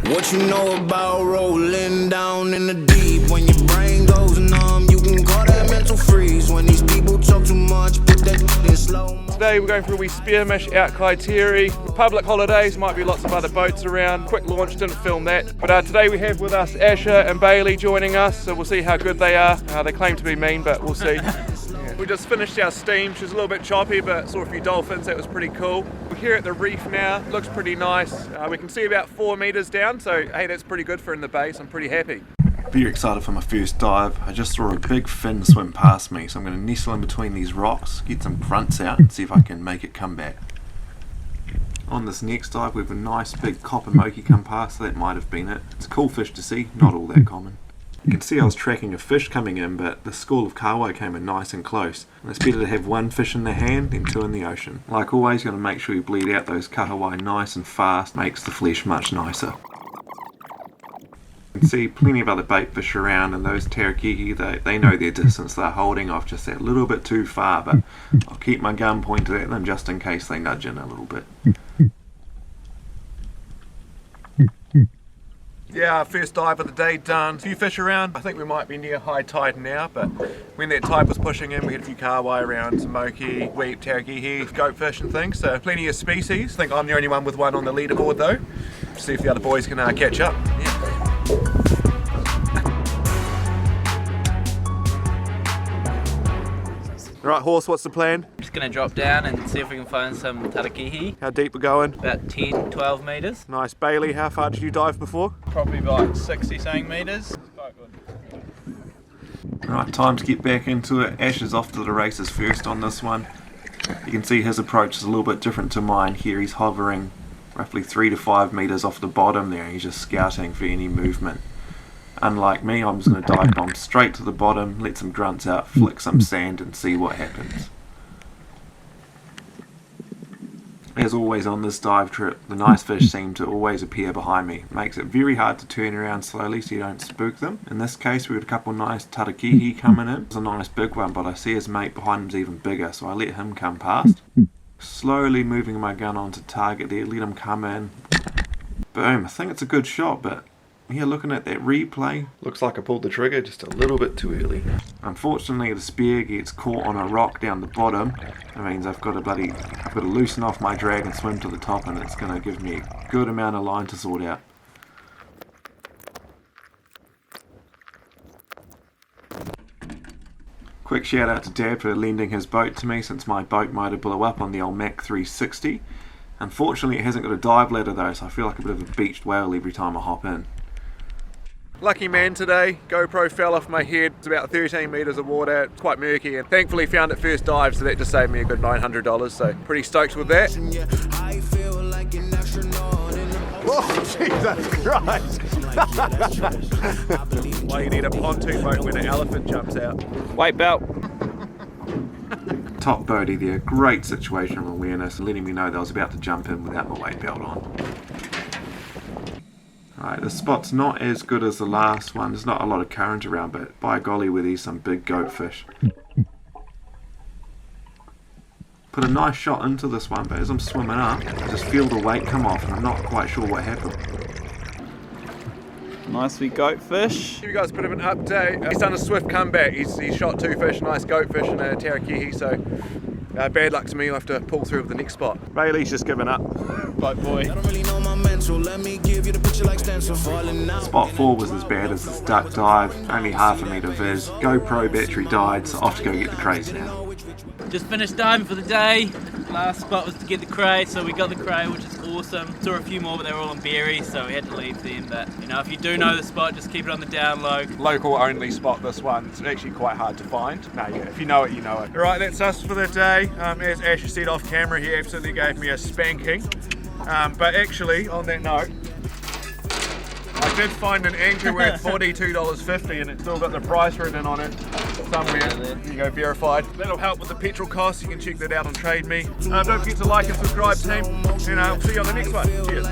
What you know about rolling down in the deep? When your brain goes numb, you can call that mental freeze. When these people talk too much, put that in slow mo. Today we're going for a wee spearfish out Kaiteriteri. Public holidays, might be lots of other boats around. Quick launch, didn't film that. But today we have with us Asher and Bailey joining us, so we'll see how good they are. They claim to be mean, but we'll see. We just finished our steam. She was a little bit choppy, but saw a few dolphins. That was pretty cool. We're here at the reef now. Looks pretty nice. We can see about 4 meters down, so hey, that's pretty good for in the bay, so I'm pretty happy. Very excited for my first dive. I just saw a big fin swim past me, so I'm going to nestle in between these rocks, get some grunts out and see if I can make it come back. On this next dive we have a nice big copper moki come past, so that might have been it. It's a cool fish to see, not all that common. You can see I was tracking a fish coming in, but the school of kahawai came in nice and close. And it's better to have one fish in the hand than two in the ocean. Like always, you got to make sure you bleed out those kahawai nice and fast, makes the flesh much nicer. You can see plenty of other bait fish around, and those tarakiki, they know their distance. They're holding off just that little bit too far, but I'll keep my gun pointed at them just in case they nudge in a little bit. Yeah, first dive of the day done. A few fish around. I think we might be near high tide now, but when that tide was pushing in, we had a few kahawai around, some moki, weep, tarakihi, goatfish and things, so plenty of species. I think I'm the only one with one on the leaderboard though. See if the other boys can catch up. Yeah. Right, Horse, what's the plan? Just gonna drop down and see if we can find some tarakihi. How deep we're going? About 10, 12 meters. Nice. Bailey, how far did you dive before? Probably like 60 something meters. Quite good. Right, time to get back into it. Ash is off to the races first on this one. You can see his approach is a little bit different to mine here. He's hovering roughly 3 to 5 meters off the bottom there, and he's just scouting for any movement. Unlike me, I'm just going to dive bomb straight to the bottom, let some grunts out, flick some sand and see what happens. As always on this dive trip, the nice fish seem to always appear behind me. It makes it very hard to turn around slowly so you don't spook them. In this case we had a couple nice tarakihi coming in. It's a nice big one, but I see his mate behind him's even bigger, so I let him come past. Slowly moving my gun onto target there, let him come in. Boom, I think it's a good shot, but yeah, looking at that replay, looks like I pulled the trigger just a little bit too early. Unfortunately the spear gets caught on a rock down the bottom. That means I've got to loosen off my drag and swim to the top, and it's going to give me a good amount of line to sort out. Quick shout out to Dad for lending his boat to me, since my boat motor blew up on the old Mac 360. Unfortunately it hasn't got a dive ladder though, so I feel like a bit of a beached whale every time I hop in. Lucky man today, GoPro fell off my head. It's about 13 meters of water, it's quite murky, and thankfully found it first dive, so that just saved me a good $900, so pretty stoked with that. Oh, Jesus Christ! Why you need a pontoon boat when an elephant jumps out. Weight belt. Top boaty there, great situational awareness, letting me know that I was about to jump in without my weight belt on. Alright, this spot's not as good as the last one. There's not a lot of current around, but by golly were these some big goatfish. Put a nice shot into this one, but as I'm swimming up, I just feel the weight come off and I'm not quite sure what happened. Nice wee goatfish. Give you guys a bit of an update. He's done a swift comeback. He's shot 2 fish, nice goatfish and a tarakihi, so bad luck to me, I'll have to pull through with the next spot. Bailey's just given up. Boat boy. Spot 4 was as bad as this duck dive, only half a metre viz. GoPro battery died, so off to go get the crays now. Just finished diving for the day. Last spot was to get the cray, so we got the cray, which is awesome. Saw a few more, but they were all on berries, so we had to leave them. But you know, if you do know the spot, just keep it on the down low. Local only spot, this one. It's actually quite hard to find. No, yeah, if you know it, you know it. Alright, that's us for the day. As Ash said off camera, he absolutely gave me a spanking. But actually, on that note, I did find an anchor worth $42.50, and it's still got the price written on it somewhere. There you go, verified. That'll help with the petrol costs. You can check that out on Trade Me. Don't forget to like and subscribe, team, and I'll see you on the next one. Cheers.